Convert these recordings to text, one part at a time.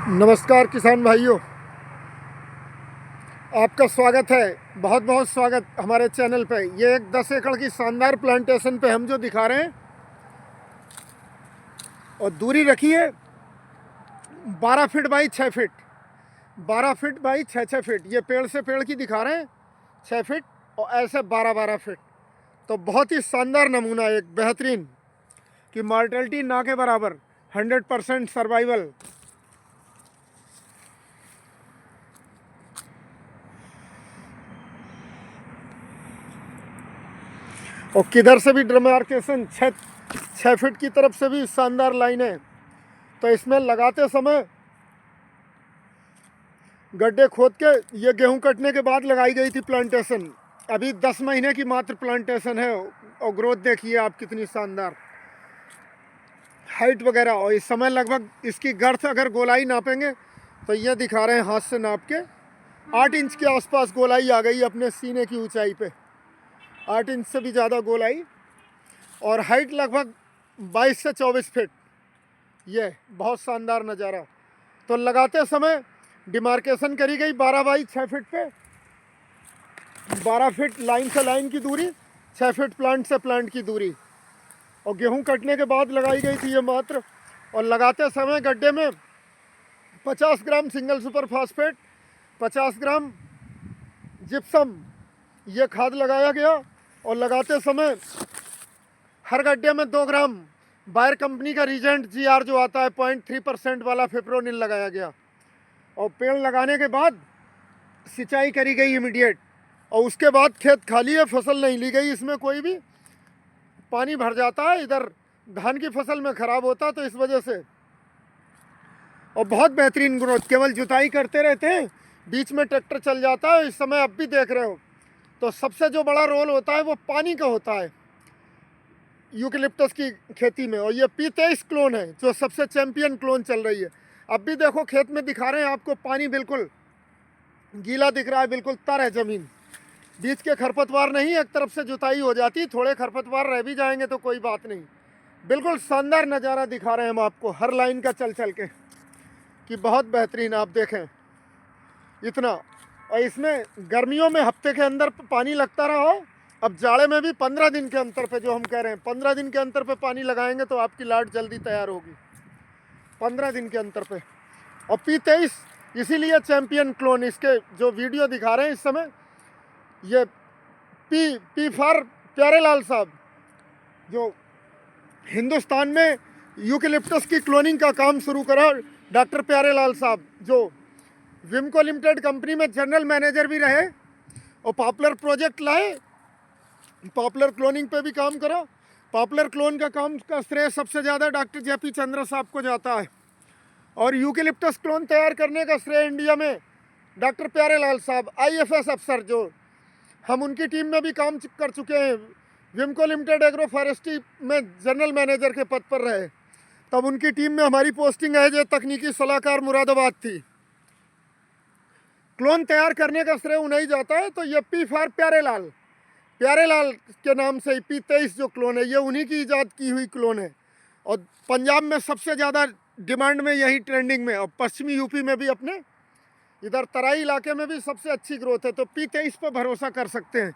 नमस्कार किसान भाइयों, आपका स्वागत है। बहुत बहुत स्वागत हमारे चैनल पे। ये एक 10 एकड़ की शानदार प्लांटेशन पे हम जो दिखा रहे हैं, और दूरी रखी है 12 feet by 6 feet, 12 feet by 6 feet. ये पेड़ से पेड़ की दिखा रहे हैं 6 फीट, और ऐसे 12 फीट। तो बहुत ही शानदार नमूना, एक बेहतरीन कि मॉर्टेलिटी ना के बराबर, 100% सर्वाइवल। और किधर से भी डिमार्केशन 6 फीट की तरफ से भी शानदार लाइन है। तो इसमें लगाते समय गड्ढे खोद के, ये गेहूं कटने के बाद लगाई गई थी प्लांटेशन। अभी 10 महीने की मात्र प्लांटेशन है, और ग्रोथ देखिए आप कितनी शानदार, हाइट वगैरह। और इस समय लगभग इसकी गर्थ अगर गोलाई नापेंगे तो ये दिखा रहे हैं हाथ से नाप के 8 इंच के आसपास गोलाई आ गई अपने सीने की ऊंचाई पे, 8 इंच से भी ज़्यादा गोलाई। और हाइट लगभग 22 से 24 फीट। ये बहुत शानदार नज़ारा। तो लगाते समय डिमार्केशन करी गई 12 बाई 6 फीट पे, 12 फीट लाइन से लाइन की दूरी, 6 फीट प्लांट से प्लांट की दूरी। और गेहूं कटने के बाद लगाई गई थी ये मात्र। और लगाते समय गड्ढे में 50 ग्राम सिंगल सुपर फास्फेट, 50 ग्राम जिप्सम, ये खाद लगाया गया। और लगाते समय हर गड्ढे में 2 ग्राम बायर कंपनी का रीजेंट GR जो आता है 0.3% वाला फिप्रोनिल लगाया गया। और पेड़ लगाने के बाद सिंचाई करी गई इमीडिएट। और उसके बाद खेत खाली है, फसल नहीं ली गई इसमें कोई भी। पानी भर जाता है, इधर धान की फसल में ख़राब होता, तो इस वजह से। और बहुत बेहतरीन ग्रोथ, केवल जुताई करते रहते हैं, बीच में ट्रैक्टर चल जाता है। इस समय अब भी देख रहे हो। तो सबसे जो बड़ा रोल होता है वो पानी का होता है यूकेलिप्टस की खेती में। और ये P23 क्लोन है जो सबसे चैंपियन क्लोन चल रही है। अब भी देखो खेत में दिखा रहे हैं आपको, पानी बिल्कुल गीला दिख रहा है, बिल्कुल तर है ज़मीन। बीच के खरपतवार नहीं, एक तरफ से जुताई हो जाती, थोड़े खरपतवार रह भी जाएंगे तो कोई बात नहीं। बिल्कुल शानदार नज़ारा दिखा रहे हैं हम आपको हर लाइन का चल चल के, कि बहुत बेहतरीन। आप देखें इतना। और इसमें गर्मियों में हफ्ते के अंदर पानी लगता रहा हो, अब जाड़े में भी 15 दिन के अंतर पे, जो हम कह रहे हैं 15 दिन के अंतर पे पानी लगाएंगे तो आपकी लाट जल्दी तैयार होगी, 15 दिन के अंतर पे। और P23 इसीलिए चैंपियन क्लोन, इसके जो वीडियो दिखा रहे हैं इस समय, ये पी फॉर प्यारेलाल साहब, जो हिंदुस्तान में यूकेलिप्टस की क्लोनिंग का काम शुरू करा, डॉक्टर प्यारेलाल साहब, जो विमको लिमिटेड कंपनी में जनरल मैनेजर भी रहे, और पॉपुलर प्रोजेक्ट लाए, पॉपुलर क्लोनिंग पे भी काम करा। पॉपुलर क्लोन का काम का श्रेय सबसे ज़्यादा डॉक्टर JP चंद्र साहब को जाता है। और यूकेलिप्टस क्लोन तैयार करने का श्रेय इंडिया में डॉक्टर प्यारेलाल साहब, IFS अफसर, जो हम उनकी टीम में भी काम कर चुके हैं। विमको लिमिटेड एग्रो फॉरेस्ट्री में जनरल मैनेजर के पद पर रहे, तब उनकी टीम में हमारी पोस्टिंग है जो तकनीकी सलाहकार मुरादाबाद थी। क्लोन तैयार करने का श्रेय उन्हें जाता है। तो ये P फॉर प्यारेलाल, प्यारेलाल के नाम से P23 जो क्लोन है, ये उन्हीं की इजाद की हुई क्लोन है। और पंजाब में सबसे ज़्यादा डिमांड में, यही ट्रेंडिंग में। और पश्चिमी यूपी में भी, अपने इधर तराई इलाके में भी सबसे अच्छी ग्रोथ है। तो P23 पर भरोसा कर सकते हैं।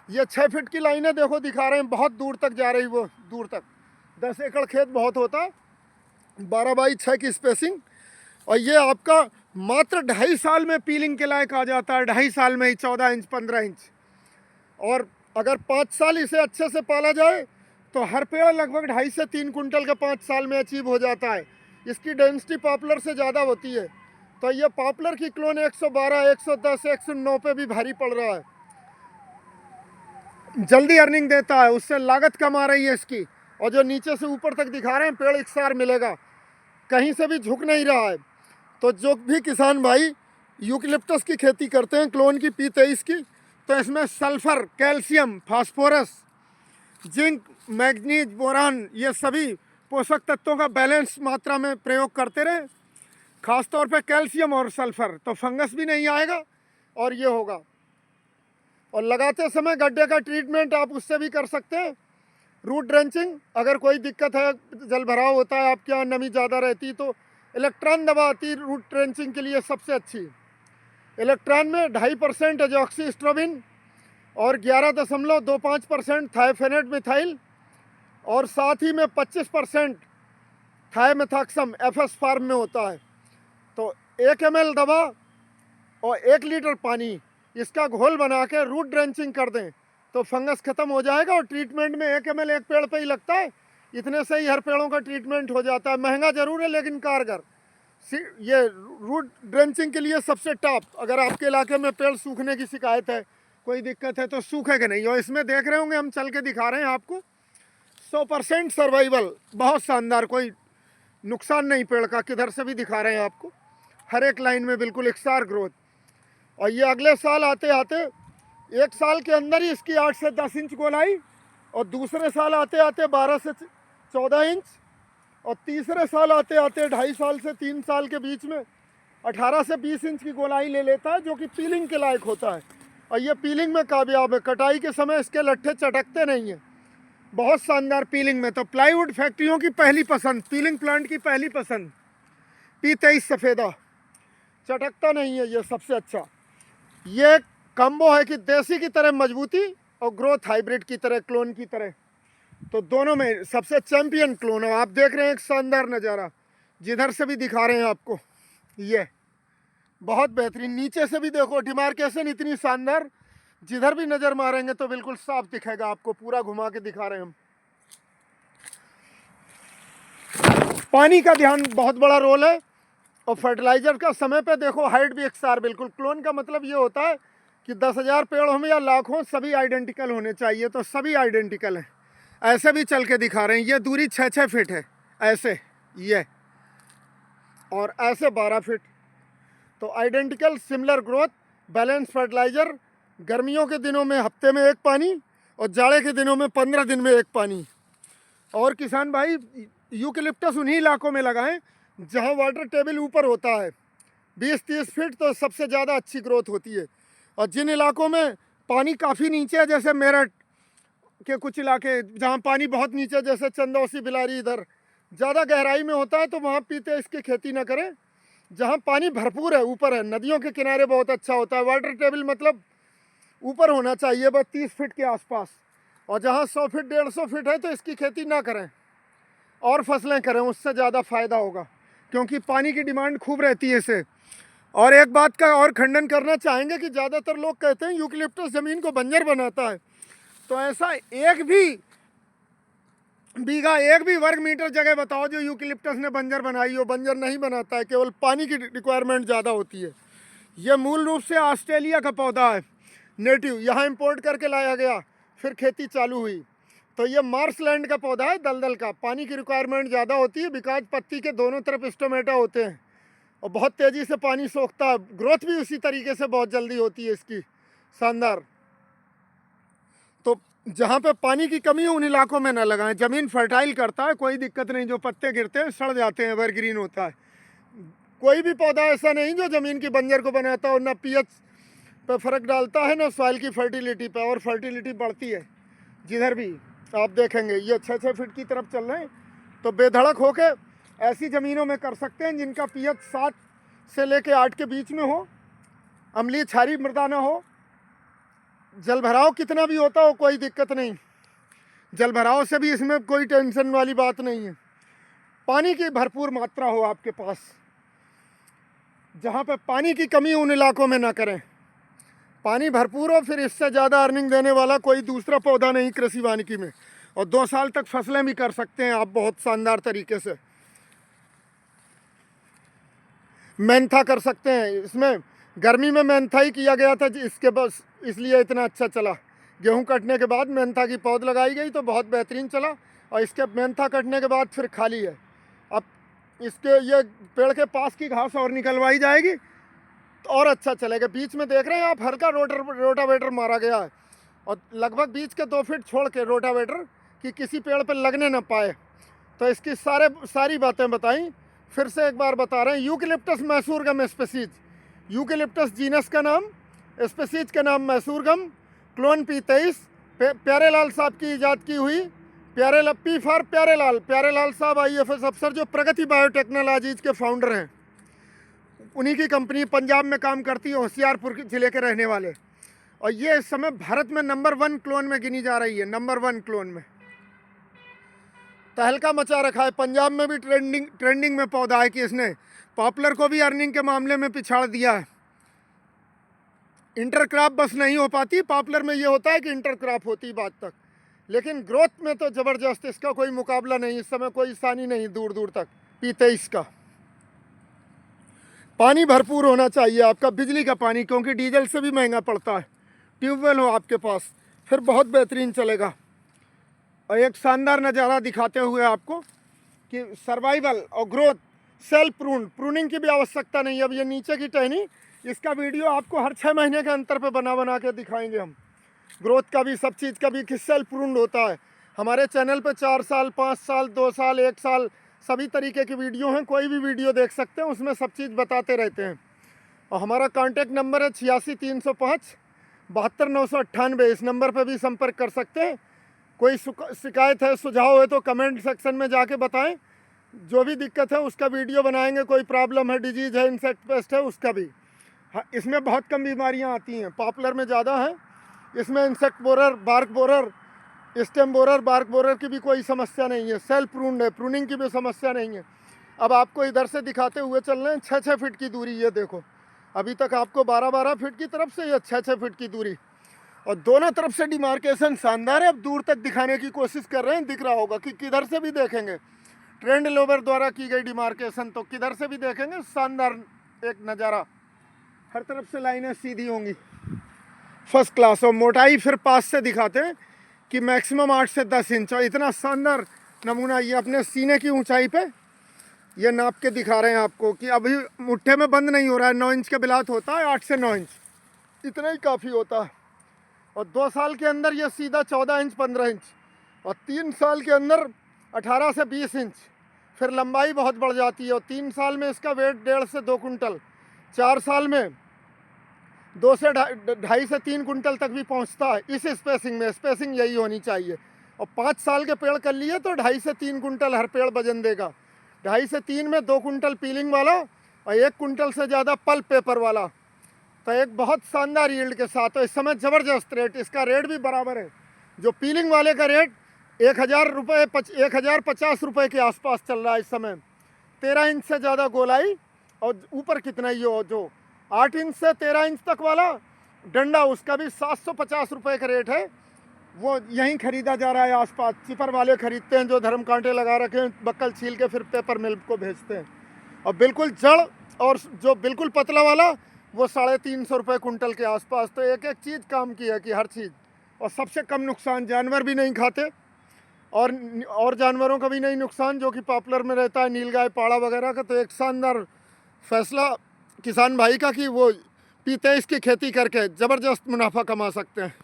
ये 6 फीट की लाइनें देखो दिखा रहे हैं, बहुत दूर तक जा रही, वो दूर तक। 10 एकड़ खेत बहुत होता है, 12 बाई 6 की स्पेसिंग। और ये आपका मात्र 2.5 साल में पीलिंग के लायक आ जाता है, 2.5 साल में ही 14 इंच 15 इंच। और अगर 5 साल इसे अच्छे से पाला जाए तो हर पेड़ लगभग 2.5 से 3 कुंटल का 5 साल में अचीव हो जाता है। इसकी डेंसिटी पॉपुलर से ज़्यादा होती है। तो ये पॉपुलर की क्लोन 112, 110, 109 पे भी भारी पड़ रहा है। जल्दी अर्निंग देता है, उससे लागत कम आ रही है इसकी। और जो नीचे से ऊपर तक दिखा रहे हैं, पेड़ एकसार मिलेगा, कहीं से भी झुक नहीं रहा है। तो जो भी किसान भाई यूकेलिप्टस की खेती करते हैं, क्लोन की P23 की, तो इसमें sulphur, calcium, phosphorus, zinc, manganese, boron, ये सभी पोषक तत्वों का बैलेंस मात्रा में प्रयोग करते रहे। खासतौर पे कैल्शियम और सल्फर, तो फंगस भी नहीं आएगा और ये होगा। और लगाते समय गड्ढे का ट्रीटमेंट आप उससे भी कर सकते हैं, रूट ड्रेंचिंग। अगर कोई दिक्कत है, जल भराव होता है आपके यहाँ, नमी ज़्यादा रहती, तो इलेक्ट्रॉन दवा आती है रूट ट्रेंचिंग के लिए सबसे अच्छी। इलेक्ट्रॉन में 2.5% एजॉक्सीस्ट्रोबिन और 11.25% थायोफेनेट मिथाइल और साथ ही में 25% थायमेथॉक्सम एफएस फार्म में होता है। तो 1 ml दवा और 1 लीटर पानी इसका घोल बना के रूट ड्रेंचिंग कर दें तो फंगस खत्म हो जाएगा। और ट्रीटमेंट में 1 ml एक पेड़ पे ही लगता है, इतने से ही हर पेड़ों का ट्रीटमेंट हो जाता है। महंगा जरूर है लेकिन कारगर। ये रूट ड्रेंचिंग के लिए सबसे टॉप। अगर आपके इलाके में पेड़ सूखने की शिकायत है, कोई दिक्कत है तो सूखेगा नहीं। और इसमें देख रहे होंगे हम चल के दिखा रहे हैं आपको, 100% सर्वाइवल, बहुत शानदार, कोई नुकसान नहीं पेड़ का। किधर से भी दिखा रहे हैं आपको, हर एक लाइन में बिल्कुल एकसार ग्रोथ। और ये अगले साल आते आते 1 साल के अंदर ही इसकी 8 से 10 इंच गोलाई, और दूसरे साल आते आते 12 से 14 इंच, और तीसरे साल आते आते 2.5 साल से 3 साल के बीच में 18 से 20 इंच की गोलाई ले लेता है, जो कि पीलिंग के लायक होता है। और ये पीलिंग में कामयाब है। कटाई के समय इसके लट्ठे चटकते नहीं हैं, बहुत शानदार पीलिंग में। तो प्लाईवुड फैक्ट्रियों की पहली पसंद, पीलिंग प्लांट की पहली पसंद P23 सफ़ेदा, चटकता नहीं है ये, सबसे अच्छा। ये कम्बो है कि देसी की तरह मजबूती और ग्रोथ हाइब्रिड की तरह, क्लोन की तरह। तो दोनों में सबसे चैंपियन क्लोन है। आप देख रहे हैं एक शानदार नज़ारा, जिधर से भी दिखा रहे हैं आपको, ये बहुत बेहतरीन। नीचे से भी देखो, डिमार्केशन इतनी शानदार, जिधर भी नज़र मारेंगे तो बिल्कुल साफ दिखेगा आपको। पूरा घुमा के दिखा रहे हैं हम। पानी का ध्यान बहुत बड़ा रोल है, और फर्टिलाइजर का समय पे देखो, हाइट भी एकसार बिल्कुल। क्लोन का मतलब ये होता है कि 10,000 पेड़ हों या लाख हों, सभी आइडेंटिकल होने चाहिए। तो सभी आइडेंटिकल हैं। ऐसे भी चल के दिखा रहे हैं, ये दूरी 6-6 फीट है ऐसे, ये, और ऐसे 12 फीट। तो identical, similar growth, balance fertiliser. गर्मियों के दिनों में हफ्ते में 1 पानी, और जाड़े के दिनों में 15 दिन में 1 पानी। और किसान भाई, यूकेलिप्टस उन्हीं इलाकों में लगाएं जहां वाटर टेबल ऊपर होता है 20-30 फीट, तो सबसे ज़्यादा अच्छी ग्रोथ होती है। और जिन इलाकों में पानी काफ़ी नीचे है, जैसे मेरठ के कुछ इलाके जहां पानी बहुत नीचे, जैसे चंदौसी, बिलारी, इधर ज़्यादा गहराई में होता है, तो वहाँ पीते इसकी खेती ना करें। जहाँ पानी भरपूर है, ऊपर है, नदियों के किनारे बहुत अच्छा होता है। वाटर टेबल मतलब ऊपर होना चाहिए बस 30 फीट के आसपास। और जहाँ 100 फीट 150 फीट है तो इसकी खेती ना करें, और फसलें करें, उससे ज़्यादा फ़ायदा होगा, क्योंकि पानी की डिमांड खूब रहती है इसे। और एक बात का और खंडन करना चाहेंगे कि ज़्यादातर लोग कहते हैं यूकेलिप्टस ज़मीन को बंजर बनाता है। तो ऐसा एक भी बीघा, 1 भी वर्ग मीटर जगह बताओ जो यूकेलिप्टस ने बंजर बनाई हो। बंजर नहीं बनाता है, केवल पानी की रिक्वायरमेंट ज़्यादा होती है। यह मूल रूप से ऑस्ट्रेलिया का पौधा है, नेटिव, यहाँ इंपोर्ट करके लाया गया, फिर खेती चालू हुई। तो ये मार्शलैंड का पौधा है, दलदल का। पानी की रिक्वायरमेंट ज़्यादा होती है, बिकॉज पत्ती के दोनों तरफ स्टोमेटा होते हैं, और बहुत तेज़ी से पानी सोखता है। ग्रोथ भी उसी तरीके से बहुत जल्दी होती है इसकी, शानदार। तो जहाँ पे पानी की कमी है उन इलाकों में ना लगाएं। ज़मीन फर्टाइल करता है, कोई दिक्कत नहीं। जो पत्ते गिरते हैं सड़ जाते हैं, एवरग्रीन होता है। कोई भी पौधा ऐसा नहीं जो ज़मीन की बंजर को बनाता हो, ना पीएच पे फ़र्क डालता है, ना सॉइल की फर्टिलिटी पे, और फर्टिलिटी बढ़ती है जिधर भी आप देखेंगे। ये 6-6 फीट की तरफ चल रहे हैं, तो बेधड़क होके ऐसी ज़मीनों में कर सकते हैं जिनका पीएच 7 से लेके 8 के बीच में हो, अम्लीय क्षारीय मृदा ना हो, जल भराव कितना भी होता हो कोई दिक्कत नहीं। जल भराव से भी इसमें कोई टेंशन वाली बात नहीं है। पानी की भरपूर मात्रा हो आपके पास, जहाँ पे पानी की कमी उन इलाकों में ना करें। पानी भरपूर हो, फिर इससे ज़्यादा अर्निंग देने वाला कोई दूसरा पौधा नहीं कृषि वानिकी में। और 2 साल तक फसलें भी कर सकते हैं आप बहुत शानदार तरीके से। मेंथा कर सकते हैं, इसमें गर्मी में मेंथा ही किया गया था इसके, बस इसलिए इतना अच्छा चला। गेहूं कटने के बाद मेंथा की पौध लगाई गई तो बहुत बेहतरीन चला, और इसके मेंथा कटने के बाद फिर खाली है। अब इसके ये पेड़ के पास की घास और निकलवाई जाएगी तो और अच्छा चलेगा। बीच में देख रहे हैं आप, हल्का रोटावेटर मारा गया है, और लगभग बीच के 2 फीट छोड़ के रोटावेटर, कि किसी पेड़ पर लगने ना पाए। तो इसकी सारी बातें बताई, फिर से एक बार बता रहे हैं। यूकेलिप्टस मैसूरगम स्पेसीज, यूकेलिप्टस जीनस का नाम, स्पेसीज का नाम मैसूरगम, क्लोन P23, प्यारेलाल साहब की ईजाद की हुई पी फॉर प्यारे लाल साहब IFS अफसर, जो प्रगति बायोटेक्नोलॉजीज के फाउंडर हैं। उन्हीं की कंपनी पंजाब में काम करती है, होशियारपुर जिले के रहने वाले। और ये इस समय भारत में नंबर 1 क्लोन में गिनी जा रही है, नंबर 1 क्लोन में। तहलका मचा रखा है, पंजाब में भी ट्रेंडिंग में पौधा है कि इसने पॉपुलर को भी अर्निंग के मामले में पिछाड़ दिया है। इंटरक्रॉप बस नहीं हो पाती, पॉपुलर में ये होता है कि इंटरक्रॉप होती बात तक, लेकिन ग्रोथ में तो ज़बरदस्त, इसका कोई मुकाबला नहीं। इस समय कोई सानी नहीं दूर दूर तक P23 का। पानी भरपूर होना चाहिए आपका, बिजली का पानी, क्योंकि डीजल से भी महंगा पड़ता है। ट्यूबवेल हो आपके पास फिर बहुत बेहतरीन चलेगा। और एक शानदार नज़ारा दिखाते हुए आपको कि सर्वाइवल और ग्रोथ, सेल्फ प्रूनिंग की भी आवश्यकता नहीं है। अब ये नीचे की टहनी, इसका वीडियो आपको हर 6 महीने के अंतर पे बना के दिखाएंगे हम। ग्रोथ का भी, सब चीज़ का भी कि सेल्फ प्रून्ड होता है। हमारे चैनल पे 4 साल, 5 साल, 2 साल, 1 साल सभी तरीके की वीडियो हैं। कोई भी वीडियो देख सकते हैं, उसमें सब चीज़ बताते रहते हैं। और हमारा कॉन्टैक्ट नंबर है 86 305 72 998। इस नंबर पर भी संपर्क कर सकते हैं। कोई शिकायत है, सुझाव है तो कमेंट सेक्शन में जाके बताएं। जो भी दिक्कत है उसका वीडियो बनाएंगे। कोई प्रॉब्लम है, डिजीज़ है, इंसेक्ट पेस्ट है, उसका भी। हाँ, इसमें बहुत कम बीमारियां आती हैं, पॉपुलर में ज़्यादा है। इसमें insect borer, bark borer, stem borer, bark borer की भी कोई समस्या नहीं है। सेल्फ प्रून्ड है, प्रूनिंग की भी समस्या नहीं है। अब आपको इधर से दिखाते हुए चल रहे हैं। 6-6 फीट की दूरी, ये देखो। अभी तक आपको 12-12 फीट की तरफ से, ये 6-6 फीट की दूरी, और दोनों तरफ से डिमार्केशन शानदार है। अब दूर तक दिखाने की कोशिश कर रहे हैं, दिख रहा होगा कि किधर से भी देखेंगे। ट्रेंड लोवर द्वारा की गई डिमार्केशन, तो किधर से भी देखेंगे शानदार एक नज़ारा। हर तरफ से लाइनें सीधी होंगी, फर्स्ट क्लास। और मोटाई फिर पास से दिखाते हैं कि मैक्सिमम 8 से 10 इंच। और इतना शानदार नमूना, ये अपने सीने की ऊंचाई पे ये नाप के दिखा रहे हैं आपको कि अभी मुट्ठे में बंद नहीं हो रहा है। 9 इंच के बिलात होता है, 8 से 9 इंच, इतना ही काफ़ी होता है। और 2 साल के अंदर ये सीधा 14 इंच 15 इंच, और 3 साल के अंदर 18 से 20 इंच। फिर लंबाई बहुत बढ़ जाती है। और 3 साल में इसका वेट 1.5 से 2 कुंटल, 4 साल में 2 से 2.5 से 3 कुंटल तक भी पहुंचता है। इस स्पेसिंग में, स्पेसिंग यही होनी चाहिए। और 5 साल के पेड़ कर लिए तो 2.5 से 3 कुंटल हर पेड़ वजन देगा। 2.5 से 3 में 2 कुंटल पीलिंग वाला और 1 कुंटल से ज़्यादा पल्प पेपर वाला। तो एक बहुत शानदार यील्ड के साथ। तो इस समय ज़बरदस्त रेट, इसका रेट भी बराबर है। जो पीलिंग वाले का रेट 1050 रुपये के आसपास चल रहा है इस समय। 13 इंच से ज़्यादा गोलाई, और ऊपर कितना ही हो, जो 8 इंच से 13 इंच तक वाला डंडा, उसका भी 750 रुपये का रेट है। वो यहीं ख़रीदा जा रहा है आसपास। चिपर वाले ख़रीदते हैं, जो धर्म कांटे लगा रखे हैं, बक्कल छील के फिर पेपर मिल को भेजते हैं। और बिल्कुल जड़, और जो बिल्कुल पतला वाला, वो 350 रुपये कुंटल के आसपास। तो एक एक चीज़ काम की है कि हर चीज़। और सबसे कम नुकसान, जानवर भी नहीं खाते, और जानवरों का भी नहीं नुकसान, जो कि पॉपुलर में रहता है, नीलगाय, पाड़ा वगैरह का। तो एक शानदार फैसला किसान भाई का कि वो P23 की खेती करके ज़बरदस्त मुनाफा कमा सकते हैं।